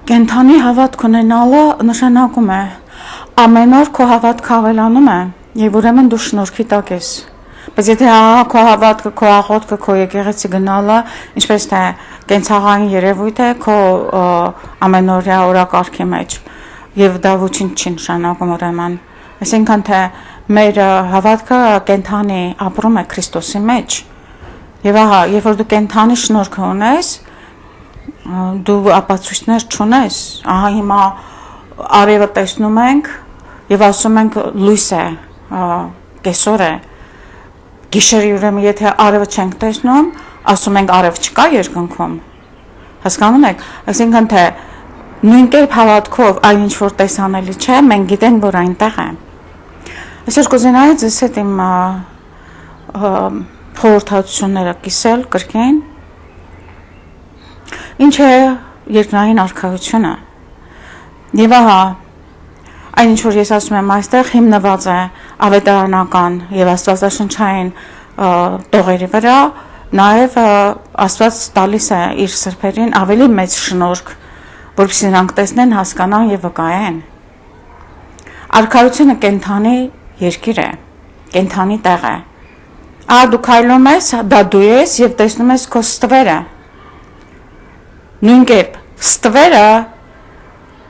Կենթանի հավատք ունենալը նշանակում է ամեն օր քո հավատքը ավելանում է եւ ուրեմն դու շնորհքի տակ ես։ Բայց եթե քո հավատքը, քո աղոթքը, քո եկեղեցի գնալը, ինչպես թե կենցաղային երևույթ է քո ամենօրյա օրակարգի մեջ եւ դա ոչինչ չի նշանակում ուրեմն։ Այսինքն թե մեր հավատքը կենթանի ապրում է Քրիստոսի մեջ։ Եվ ահա, երբ որ դու կենթանի շնորհքը ունես, դու ապացույցներ չունես, ահա հիմա արևը տեսնում ենք եւ ասում ենք լույս է, կեսօր է, գիշերի ուրեմն եթե արևը չենք տեսնում, ասում ենք արև չկա երկնքում, հասկանում եք, այսինքն թե նույն կերպ հավատքով այն ինչ որ տեսանելի չէ, մենք գիտենք որ այնտեղ է։ Այսօր կուզենայի ձեզ հետ իմ խորհրդածությունները կիսել կրկին Ինչ է երկնային արքայությունը եւ ահա այն ինչ որ ես ասում եմ այստեղ հիմնված է ավետարանական եւ աստվածաշնչային տողերի վրա նաեւ Աստված տալիս է իր սրբերին ավելի մեծ շնորհք որովհետեւ նրանք տեսնեն հասկանան եւ վկայեն արքայությունը կենթանի երկիր է կենթանի տեղ է դու քայլում ես դա դու ես եւ տեսնում ես քո ստվերը Նույն կերպ ստվերը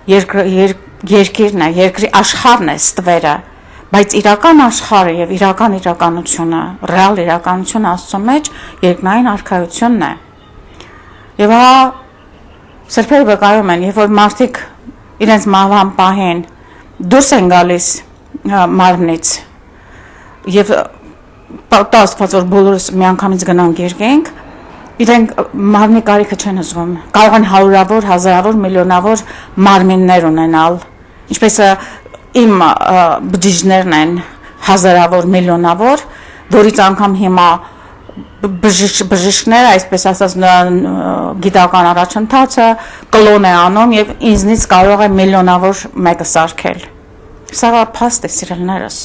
երկիրն է, երկրի աշխարհն է ստվերը, բայց իրական աշխարհը եւ իրական իրականությունը, ռեալ իրականությունը Աստծո մեջ երկնային արքայությունն է։ Եվ հա սրբերը վկայում են, երբ որ մարդիկ իրենց մահվան պահին դուրս են գալիս մարմնից եւ պատասխան որ բոլորս միանգամից գնանք երկենք Իրենք մարմնի կարիքը չեն զգում, կարող են հարյուրավոր, հազարավոր, միլիոնավոր մարմիններ ունենալ, ինչպես իմ բջիջներն են հազարավոր, միլիոնավոր, որից անգամ հիմա բժիշկները, այսպես ասած գիտական առաջընթացը կլոն է անում եւ ինձնից կարող է միլիոնավոր մեկը սարքել։ Սա փաստ է սիրելիներս։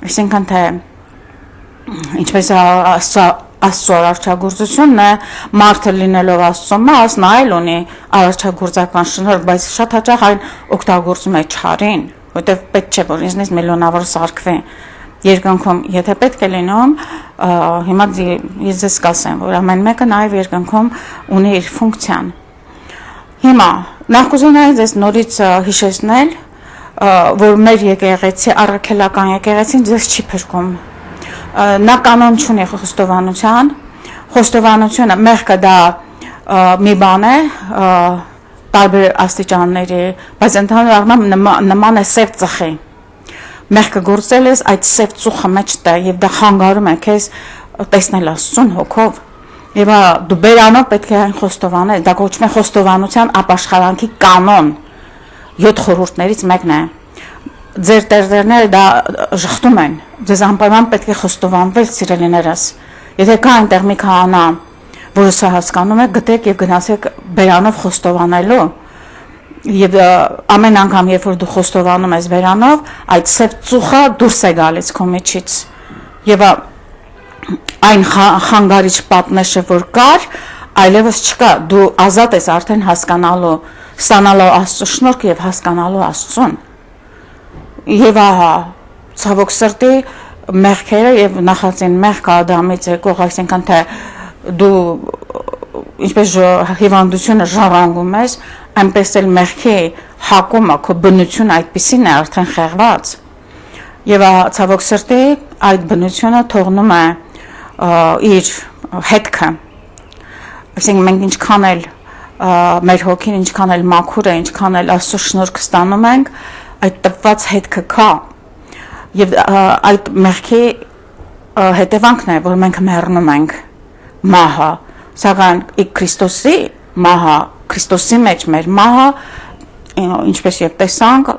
Այսինքն թե ինչպես Աստծո արարչագործությունն է, մարդը լինելով Աստծո մաս, նա էլ ունի արարչագործական շնորհք, բայց շատ հաճախ այն օգտագործում է չարին, որտեղ պետք չէ որ ինձնից միլիոնավոր սարքվի։ Երկնքում, եթե պետք է լինում, հիմա ես ձեզ կասեմ, որ ամեն մեկը նաև երկնքում ունի իր ֆունկցիան։ Հիմա նախ կուզենայի ձեզ նորից հիշեցնել, որ մեր եկեղեցի, առաքելական եկեղեցին ձեզ չի փրկում նա կանոն չունի խոստովանությունը մեղքը դա մի բան է տարբեր աստիճանների բայց ընդհանրապես նման է սև ծխի մեղքը գործել ես այդ սև ծուխը մեջտե եւ դա խանգարում է քեզ տեսնել Աստծուն հոգով եւ դու բերանով պետք է այն խոստովանել դա կոչվում է խոստովանության ապաշխարանքի կանոն 7 խորհուրդներից մեկն է Ձեր տերտերները դա ժխտում են, ձեզ անպայման պետք է խոստովանվել սիրելիներս, եթե կա այնտեղ մի քահանա, որը սա հասկանում է, գտեք եւ գնացեք բերանով խոստովանելու եւ ամեն անգամ երբ որ դու խոստովանում ես բերանով, այդ սև ծուխը դուրս է գալիս քո միջից եւ այն խանգարիչ պատնեշը որ կար, այլևս չկա, դու ազատ ես արդեն հասկանալու, ստանալու Աստծո շնորհքը եւ հասկանալու Աստծուն Եվ ահա ցավոք սրտի մեղքերը եւ նախածին մեղքը Ադամից եկող, այսինքն թե դու ինչպես հիվանդությունը ժառանգում ես, այնպես էլ մեղքի հակումը քո բնությունը այդպեսին է արդեն խեղված։ Եվ ցավոք սրտի այդ բնությունը թողնում է իր հետքը։ Այսինքն մենք ինչքան էլ մեր հոգին ինչքան էլ մաքուր է, ինչքան էլ Աստծո շնորհքը ստանում ենք, այդ տպված հետքը կա եւ այդ մեղքի հետևանքն է որ մենք մեռնում ենք մահը սակայն Քրիստոսի մահը Քրիստոսի մեջ մեր մահը ինչպես եւ տեսանք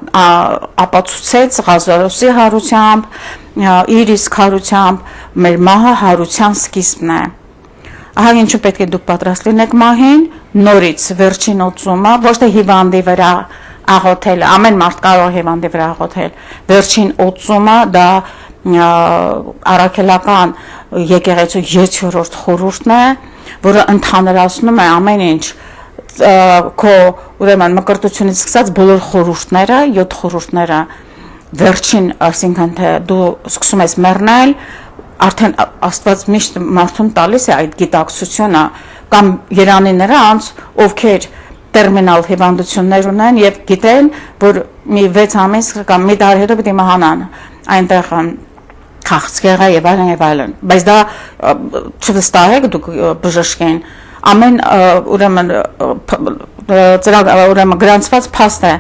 ապացուցեց Ղազարոսի հարությամբ իր իսկ հարությամբ մեր մահը հարության սկիզբն է ահա ինչու պետք է դուք պատրաստ լինեք մահին նորից վերջին օծումը ոչ թե հիվանդի վրա աղոթել, ամեն մարդ կարող է հիվանդի վրա աղոթել, վերջին օծումը դա առաքելական եկեղեցու 7-րդ խորհուրդն է, որը ընդհանրացնում է ամեն ինչ քո ուրեմն մկրտությունից սկսած բոլոր խորհուրդները, 7 խորհուրդները վերջին, այսինքն թե դու սկսում ես մեռնել, արդեն Աստված միշտ մարդուն տալիս է այդ գիտակցությունը կամ Երանի նրանց, ովքեր տերմինալ հիվանդություններ ունեն եւ գիտեն, որ մի 6 ամիս կամ մի տարի հետո պիտի մահանան, այնտեղ քաղցկեղը եւ այլն, բայց դա չվստահեք դուք բժշկին, ամեն ուրեմն ուրեմն գրանցված փաստ է,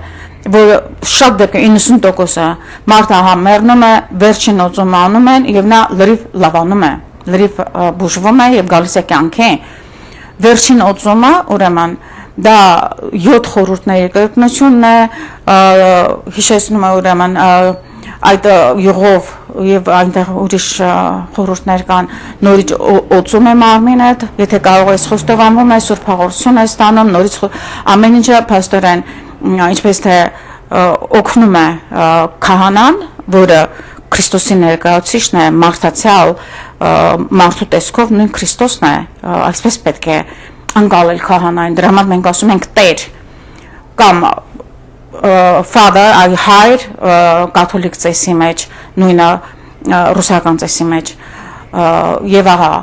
որ շատ դեպքերում 90%-ը մարդը մեռնում է, վերջին օծումը անում են եւ նա լրիվ լավանում է, լրիվ բուժվում է եւ գալիս է կյանքի։ Վերջին օծումը ուրեմն դա 7 խորհուրդների կրկնությունն է, հիշեցնում է ուրեմն այդ յուղով եւ այնտեղ ուրիշ խորհուրդներ կան, նորից օծում է մարմինդ, եթե կարող ես խոստովանվում է, սուրբ հաղորդություն է ստանում, նորից ամեն ինչը փաստորեն ինչպես թե օգնում է քահանան, որը Քրիստոսի ներկայացուցիչն է, մարդացյալ մարդու տեսքով նույն Քրիստոսն է, այսպես պետք է անցալել քահանային, դրա համար մենք ասում ենք Տեր կամ Father, հայր կաթոլիկ ծեսի մեջ, նույնը ռուսական ծեսի մեջ եւ ահա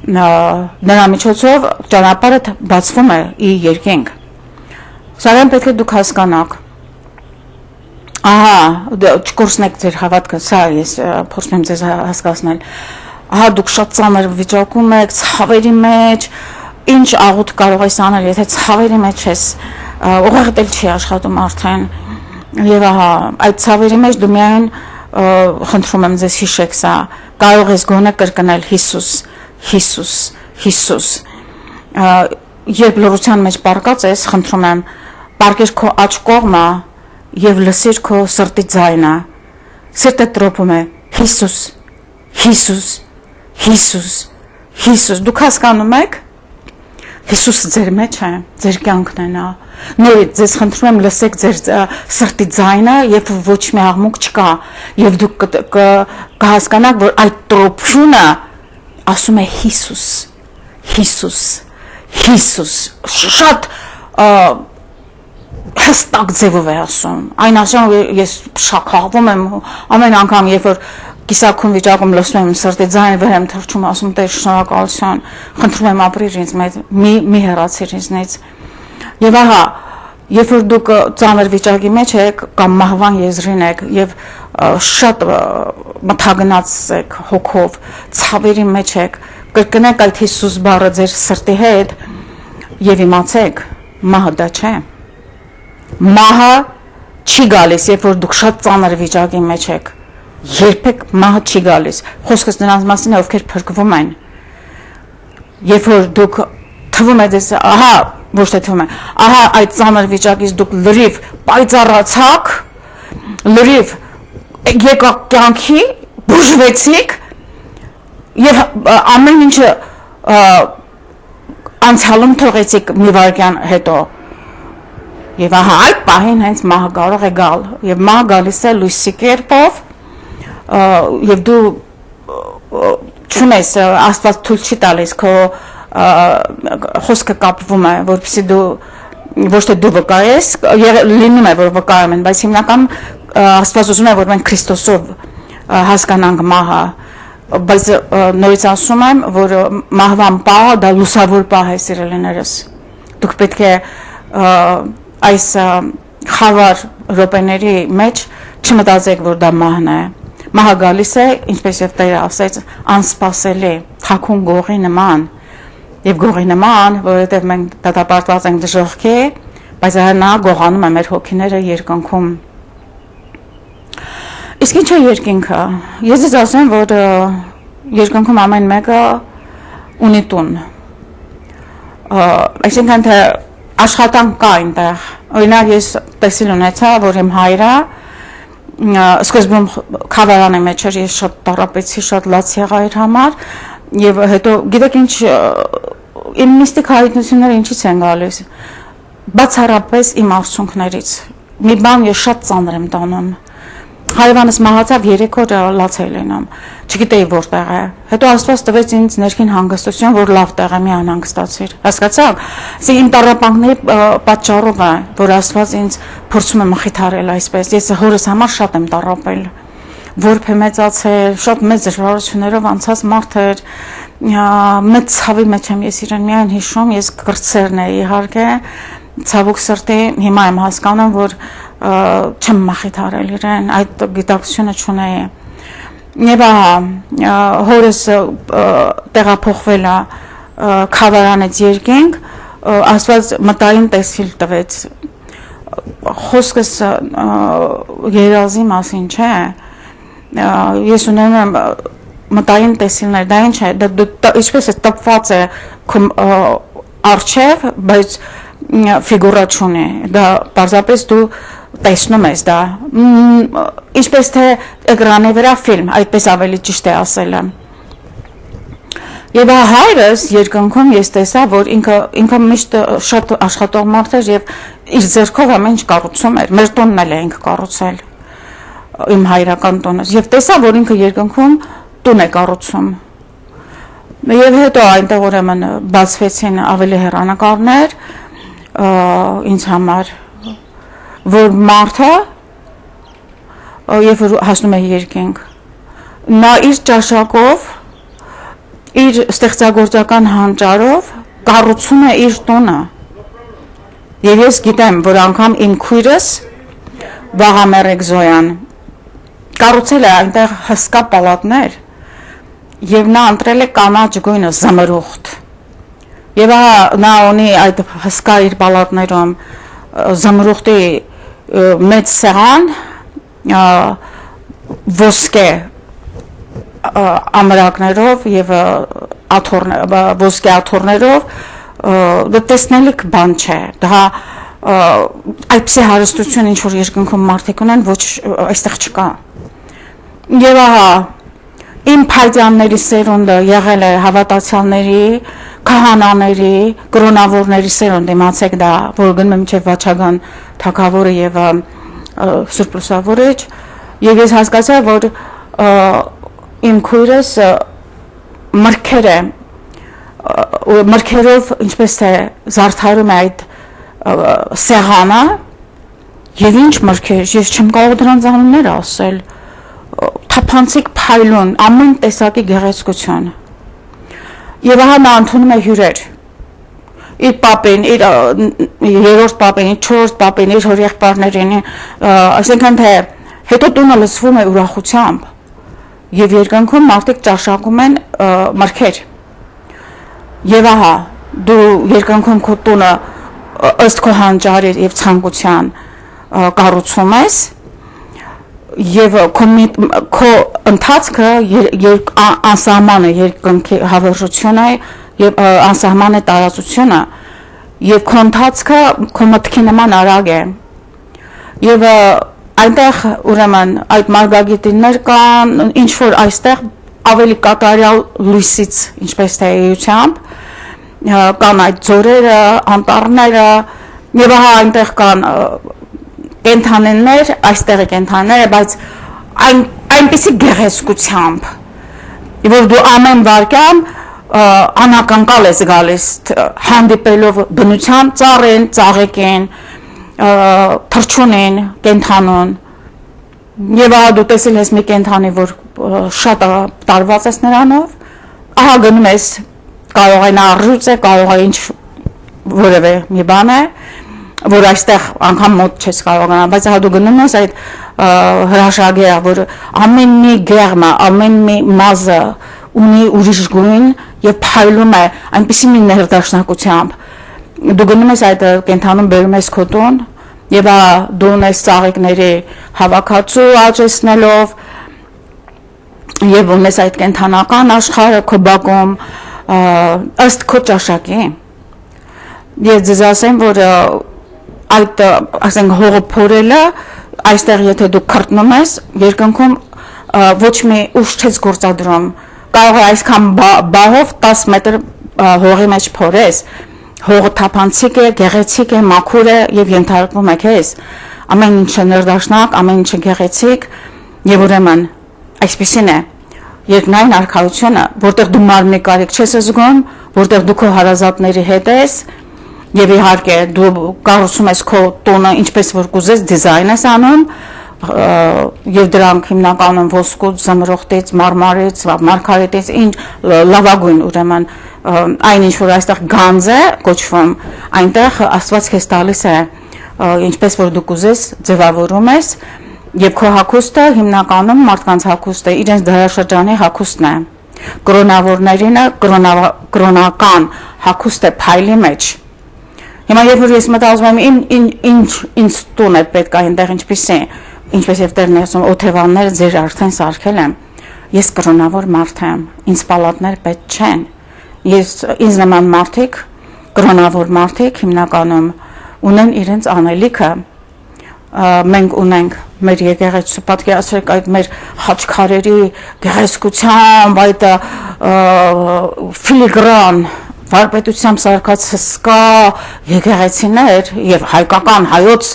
նրա միջոցով ճանապարհը բացվում է ի երկինք։ Սակայն պետք է դուք հասկանաք, ահա չկորցնեք ձեր հավատքը, սա ես փորձում եմ ձեզ հասկացնել, ահա դուք շատ ծանր վիճակում եք, ցավերի մեջ, ինչ աղոթ կարող ես անել, եթե ցավերի մեջ ես, ուղղակի չի աշխատում արդեն, եւ ահա այդ ցավերի մեջ դու միայն խնդրում եմ ձեզ հիշեք սա, կարող ես գոնե կրկնել Հիսուս, Հիսուս, Հիսուս, երբ լռության մեջ պառկած ես, խնդրում եմ, պառկեր քո աջ կողմը եւ լսիր քո սրտի ձայնը, սրտը տրոփում է, Հիսուս, Հիսուս, Հիսուս, Հիսուս, դուք հասկանում եք, Հիսուսը ձեր մեջ է, ձեր կյանքն է նա, նորից ձեզ խնդրում եմ լսեք ձեր սրտի ձայնը, երբ ոչ մի աղմուկ չկա, եւ դուք կհասկանաք, որ այդ տրոփյունը ասում է Հիսուս, Հիսուս, Հիսուս, շատ հստակ ձևով է ասում, այն ասում ես շաքաղվում եմ, ամեն անգամ երբ որ կիսակուն վիճակում լսում եմ սրտի ձայնը վեր եմ թռչում, ասում Տեր շնորհակալություն, խնդրում եմ ապրիր ինձ մեջ, մի հեռացիր ինձնից։ Եվ ահա, երբ որ դուք ծանր վիճակի մեջ եք կամ մահվան եզրին եք եւ շատ մթագնած եք հոգով, ցավերի մեջ եք, կրկնեք այդ Հիսուս բառը ձեր սրտի հետ եւ իմացեք, մահը դա չէ։ Մահը չի գալիս, երբ որ դուք շատ ծանր վիճակի մեջ եք։ Երբեք մահը չի գալիս, խոսքս նրանց մասին է, ովքեր փրկվում են, երբ որ դուք թվում է դες, ահա, ոչ թե թվում է, ահա այդ ծանր վիճակից դուք լրիվ պայծառացաք, լրիվ եկաք կյանքի, բուժվեցիք եւ ամեն ինչը անցյալում թողեցիք մի վայրկյան հետո եւ ահա այդ պահին հենց մահը կարող է գալ եւ մահը գալիս է լույսի կերպով եւ դու չունես Աստված թույլ չի տալիս քո խոսքը կապվում է որպեսզի դու ոչ թե դու վկայես լինում է որ վկայում են բայց հիմնական Աստված ուզում է որ մենք Քրիստոսով հասկանանք մահը բայց նորից ասում եմ որ մահվան պահը դա լուսավոր պահ է սիրելիներս դուք պետք է այս խավար րոպեների մեջ չմտածեք որ դա մահն է մահը գալիս է ինչպես եւ Տերը ասեց անսպասելի թաքուն գողի նման եւ գողի նման որովհետեւ մենք դատապարտված ենք դժոխքի բայց նա գողանում է մեր հոգիները երկնքում իսկ ինչ է երկինքը ես ձեզ ասեմ որ երկնքում ամեն մեկը ունի տուն այսինքն թե աշխատանք կա այնտեղ օրինակ ես տեսել ունեցա որ իմ հայրը սկզբում խավարանի մեջ էր ես շատ տարապեցի շատ լաց եղա իր համար եւ հետո գիտեք ինչ իմ միստիկ հայտնությունները ինչից են գալիս բացառապես իմ արցունքներից մի բան ես շատ ծանր եմ տանում Հարևանս մահացավ 3 օր լացել լինում, չգիտեի որտեղ է։ Հետո Աստված տվեց ինձ ներքին հանգստություն, որ լավ տեղ եմ անհանգստացիր։ Հասկացաք։ Սա իմ տառապանքների պատճառով է, որ Աստված ինձ փորձում է մխիթարել այսպես։ Ես հորս համար շատ եմ տառապել։ Որբ է մեծացել, շատ մեծ դժվարություններով անցած մարդ էր, մեծ ցավի մեջ եմ ես իրեն միայն հիշում, ես կրտսերն էի իհարկե, ցավոք սրտի հիմա եմ հասկանում, որ չեմ մխիթարել իրեն, այդ գիտակցությունը չունեի։ Եվ հորս տեղափոխվել է Խավարանից երկինք, Աստված մտային տեսիլ տվեց։ Խոսքս երազի մասին չէ։ Ես ունեմ մտային տեսիլներ, դա ինչ է, դա ինչպես է տպված է առջև, բայց ֆիգուրա չունի, դա պարզապես դու տեսնում ես դա, ինչպես թե էկրանի վրա ֆիլմ, այդպես ավելի ճիշտ է ասելը։ Եվ հայրս երկնքում ես տեսա, որ ինքը միշտ շատ աշխատող մարդ էր եւ իր ձեռքով ամեն ինչ կառուցում էր, մեր տունն էլ էինք կառուցել, իմ հայրական տունը, եւ տեսա, որ ինքը երկնքում տուն է կառուցում։ Եվ հետո այնտեղ ուրեմն բացվեցին ավելի հեռանկարներ ինձ համար, որ մարդը երբ որ հասնում է երկինք, նա իր ճաշակով, իր ստեղծագործական հանճարով կառուցում է իր տունը։ Եվ ես գիտեմ, որ անգամ իմ քույրս Վաղամերեկ Զոյան կառուցել է այնտեղ հսկա պալատներ եւ նա ընտրել է կանաչ գույնը զմրուխտ։ Եվ նա ունի այդ հսկա իր պալատներում զմրուխտի մեծ սեղան, ոսկե ամրակներով եւ ոսկե աթոռներով, դա տեսնելիք բան չէ։ Դա այդպիսի հարստություն ինչ որ երկնքում մարդիկ ունեն, ոչ այստեղ չկա։ Եվ իմ փայտյանների սերունդը եղել է հավատացյալների, քահանաների, կրոնավորների սերունդ, իմացեք դա, որ գնում եմ մինչև Վաչագան թագավորը եւ Սուրբ Լուսավորիչ, եւ ես հասկացա, որ իմ քույրս մրգերով ինչպես թե զարդարում է այդ սեղանը, եւ ինչ մրգեր, ես չեմ կարող դրանց անուններ ասել, թափանցիկ փայլուն, ամեն տեսակի գեղեցկություն։ Եվ նա ընդունում է հյուրեր։ Իր պապին, իր երրորդ պապին, չորրորդ պապին, իր հորեղբայրներին, այսինքն թե հետո տունը լցվում է ուրախությամբ։ Եվ երկնքում մարդիկ ճաշակում են մրգեր։ Եվ դու երկնքում քո տունը ըստ քո հանճարի եւ ցանկության կառուցում ես, եւ քո ընթացքը անսահման է երկնքի հավերժությունը եւ անսահման է տարածությունը եւ քո ընթացքը քո մտքի նման արագ է եւ այնտեղ ուրեմն այդ մարգագետիններ կան, ինչ որ այստեղ ավելի կատարյալ լույսից, ինչպես թե էությամբ, կան այդ ձորերը, անտառները եւ այնտեղ կան կենթանիներ, այստեղի կենթանիները, բայց այնպիսի գեղեցկությամբ, որ դու ամեն վարքյան անակնկալ ես գալիս հանդիպելով բնության ծառին, ծաղիկին, թռչունին, կենթանուն, եւ դու տեսել ես մի կենթանի, որ շատ տարված ես նրանով, գնում ես, կարող է նա առյուծ է, կարող է ինչ որևէ մի բան է, որ այստեղ անգամ մոտ չես կարող գնալ, բայց դու գնում ես այդ հրաշագեը, որ ամեն մի գեղմը, ամեն մի մազը ունի ուրիշ գույն եւ փայլում է այնպիսի մի ներդաշնակությամբ։ Դու գնում ես այդ կենթանում բերում ես քո տուն եւ դու ունես ծաղիկների հավաքածու աճեցնելով եւ ունես այդ կենթանական աշխարհը քո բակում ըստ քո ճաշակի։ Ես ձեզ ասեմ, որ այդ ասենք հողը փորելը այստեղ եթե դու քրտնում ես երկնքում ոչ մի ուժ չես գործադրում, կարող է այսքան բահով 10 մետր հողի մեջ փորես, հողը թափանցիկ է, գեղեցիկ է, մաքուր է եւ ենթարկվում է քեզ, ամեն ինչը ներդաշնակ, ամեն ինչը գեղեցիկ Եվ ուրեմն այսպեսին է երկնային արքայությունը, որտեղ դու մարմնի կարիք չես զգում, որտեղ դու քո հարազատների հետ ես, եւ իհարկե դու կառուցում ես քո տոնը ինչպես որ կուզես, դիզայն ես անում, եւ դրանք հիմնականում ոսկու, զմրուխտից, մարմարից, մարգարիտից, ինչ լավագույն ուրեմն այն ինչ որ այստեղ գանձ է կոչվում, այնտեղ Աստված քեզ տալիս է ինչպես որ դու կուզես, ձևավորում ես եւ քո հագուստը հիմնականում մարդկանց հագուստը իրենց դարաշրջանի հագուստն է կրոնավորներին կրոնական հագուստ է փայլի մեջ հիմա երբ որ ես մտածում եմ ինչ տուն է պետք է այնտեղ ինչպես եւ Տերն ասում օթևանները ձեր արդեն սարքել եմ ես կրոնավոր մարդ եմ ինձ պալատներ պետք չեն ինձ նման մարդիկ կրոնավոր մարդիկ հիմնականում ունեն իրենց անելիքը մենք ունենք մեր եկեղեցու պատկերացրեք այդ մեր խաչքարերի գեղեցկությամբ այդ ֆիլիգրան վարպետությամբ սարքած հսկա եկեղեցիներ եւ հայկական հայոց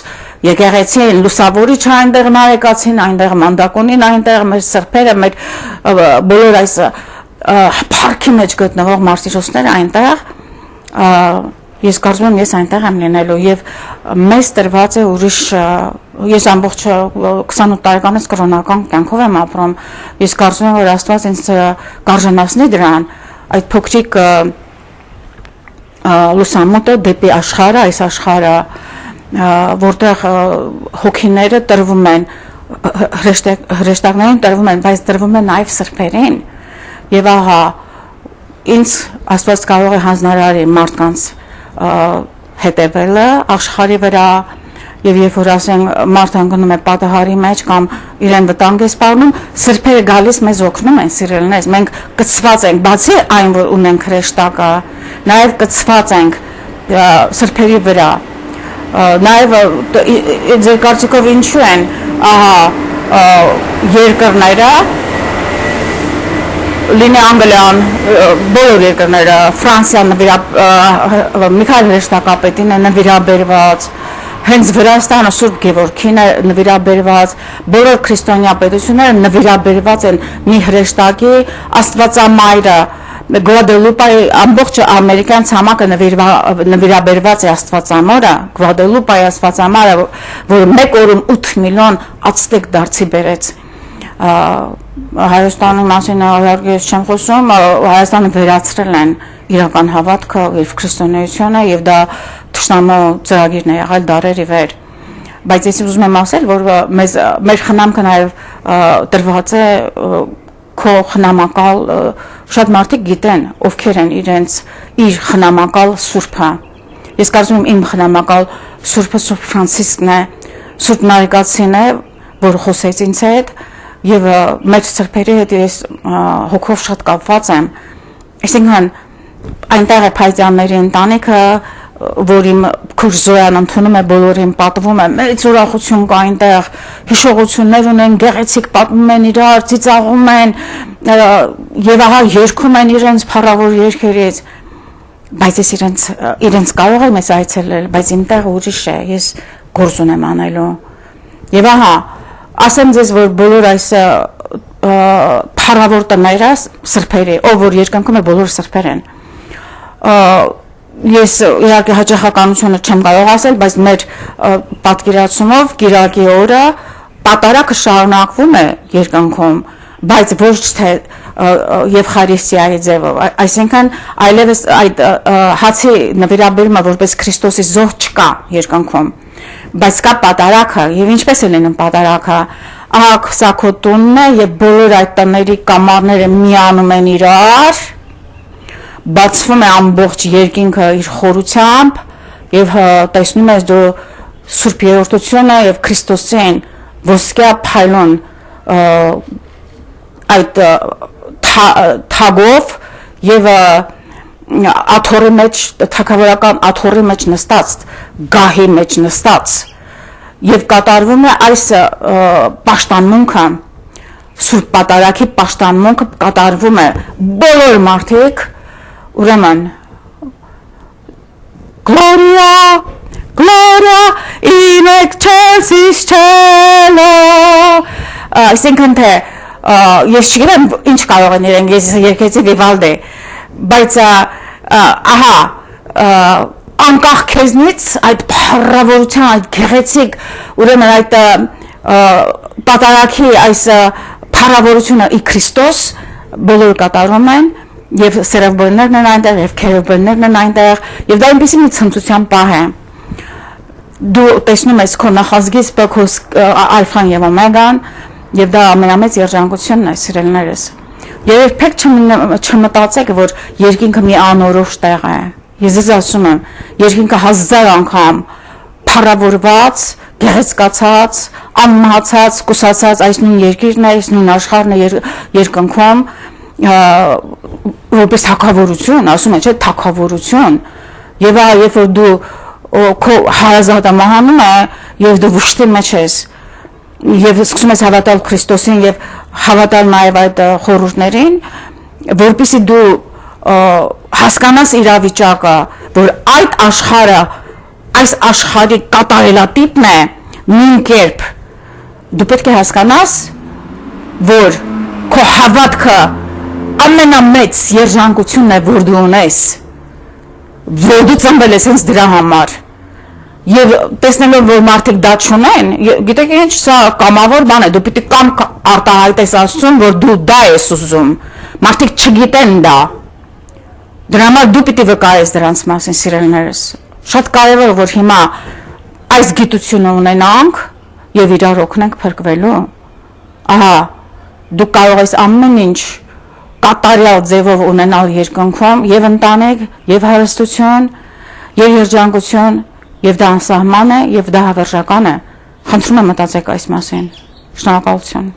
եկեղեցին լուսավորիչ այնտեղ նարեկացին այնտեղ մանդակոնին այնտեղ մեր սրբերը մեր բոլոր այս парքի մեջ գտնվող մարտիրոսները այնտեղ ես կարծում եմ ես այնտեղ եմ լինելու եւ մեզ տրված է ուրիշ ես ամբողջ 28 տարեկանից կրոնական կյանքով եմ ապրում ես կարծում եմ որ Աստված ինձ կարժանացնի դրան այդ փոքրիկ լուսամուտը դեպի աշխարհը այս աշխարհը որտեղ հոգիները տրվում են հրեշտակներին տրվում են բայց տրվում են նաև սրբերին եւ ահա ինձ Աստված կարող է հանձնարարի մարդկանց հետևելը աշխարհի վրա եւ երբ որ ասենք մարդ անգնում է պատահարի մեջ կամ իրեն վտանգ է սպառնում սրբերը գալիս մեզ օգնում են սիրելիներս մենք կծված ենք բացի այն որ ունենք հրեշտակը նաեւ կծված ենք սրբերի վրա նաեւ ձեր կարծիքով ինչու են ահա երկրները լինի Անգլիան, բոլոր երկրները, Ֆրանսիան Միքայել հրեշտակապետին է նվիրաբերված, հենց Վրաստանը Սուրբ Գևորգին է նվիրաբերված, բոլոր քրիստոնյա պետությունները նվիրաբերված են մի հրեշտակի Աստվածամայրը, Գվադելուպայի ամբողջ ամերիկյան ցամաքը նվիրաբերված է Աստվածամորը, Գվադելուպայի Աստվածամայրը, որը մեկ օրում 8 միլիոն ացտեկ դարձի բերեց Հայաստանի մասին ես չեմ խոսում, Հայաստանը վերացրել են իրական հավատքը եւ քրիստոնեությունը եւ դա թշնամու ծրագիրն է եղել դարերի վեր։ Բայց ես ուզում եմ ասել, որ մեր խնամքը նաեւ տրված է քո խնամակալ շատ մարդիկ գիտեն ովքեր են իր խնամակալ սուրբը։ Ես կարծում եմ իմ խնամակալ սուրբը Սուրբ Ֆրանցիսկն է, Սուրբ Նարեկացին է, որ խոսեց ինձ հետ եւ մեր սրբերի հետ ես հոգով շատ կապված եմ այսինքն այնտեղ է Փայտյանների ընտանիքը որ իմ քույր Զոյան ընդունում է բոլորին պատվում է մեծ ուրախություն կա այնտեղ հիշողություններ ունեն գեղեցիկ պատմում են իրար ծիծաղում են եւ ահա երգում են իրենց փառավոր երգերից բայց ես իրենց կարող եմ այցելել բայց իմ տեղը ուրիշ է ես գործ ունեմ անելու եւ ահա ասեմ ձեզ որ բոլոր այս փառավոր տները սրբերի ով որ երկնքում է բոլոր սրբեր են ես իհարկե հաճախականությունը չեմ կարող ասել բայց մեր պատկերացումով Կիրակի օրը պատարակը շարունակվում է երկնքում բայց ոչ թե Եվխարիստիայի ձևով այսինքն այլևս այդ հացի նվիրաբերումը որպես Քրիստոսի զոհ չկա երկնքում բայց կա պատարակը եւ ինչպես է լինում պատարակը ահա սա քո տունն է եւ բոլոր այդ տների կամարները միանում են իրար բացվում է ամբողջ երկինքը իր խորությամբ եւ տեսնում ես դու Սուրբ Երրորդությունը եւ Քրիստոսին ոսկյա փայլուն այդ թագով եւ աթոռի մեջ թագավորական աթոռի մեջ նստած գահի մեջ նստած եւ կատարվում է այս պաշտամունքը Սուրբ Պատարագի պաշտամունքը կատարվում է բոլոր մարդիկ ուրեմն Gloria Gloria in excelsis cielo այսինքն թե ես չգիտեմ ինչ կարող են իրենք, ես երկեցի Վիվալդի, բայց ահա անկախ քեզնից այդ փառավորության, այդ գեղեցիկ ուրեմն այդ պատարագի այս փառավորությունը ի Քրիստոս բոլորը կատարում են եւ սերավբորներն են այնտեղ եւ քերովբերներն են այնտեղ եւ դա այնպեսի մի ցնծության պահ է դու տեսնում ես քո նախազգից քո ալֆան եւ օմեգան եւ դա ամենամեծ երջանկությունն է սիրելիներս եւ երբեք չմտածեք որ երկինքը մի անորոշ տեղ է ես ձեզ ասում եմ երկինքը 1000 անգամ փառավորված գեղեցկացած անմահացած կուսացած այս նույն երկիրն է այս նույն աշխարհն է երկնքում որպես թագավորություն ասում են չէ թագավորություն եւ երբ որ դու քո հարազատը մահանում է եւ դու վշտի մեջ ես եւ սկսում ես հավատալ Քրիստոսին եւ հավատալ նաեւ այդ խորհուրդներին որպեսզի դու հասկանաս իրավիճակը որ այդ աշխարհը այս աշխարհի կատարելատիպն է նույն կերպ դու պետք է հասկանաս որ քո հավատքը ամենամեծ երջանկությունն է որ դու ունես որ դու ծնվել ես հենց դրա համար եւ տեսնելով որ մարդիկ դա չունեն գիտեք ինչ սա կամավոր բան է դու պիտի կամ արտահայտես Աստծուն որ դու դա ես ուզում մարդիկ չգիտեն դա դրա համար դու պիտի վկայես դրանց մասին սիրելիներս շատ կարևոր որ հիմա այս գիտությունը ունենանք եւ իրար օգնենք փրկվելու ահա դու կարող ես ամեն ինչ կատարյալ ձևով ունենալ երկնքում եւ ընտանիք եւ հարստություն եւ երջանկություն եւ դա անսահման է եւ դա հավերժական է խնդրում եմ մտածեք այս մասին շնորհակալություն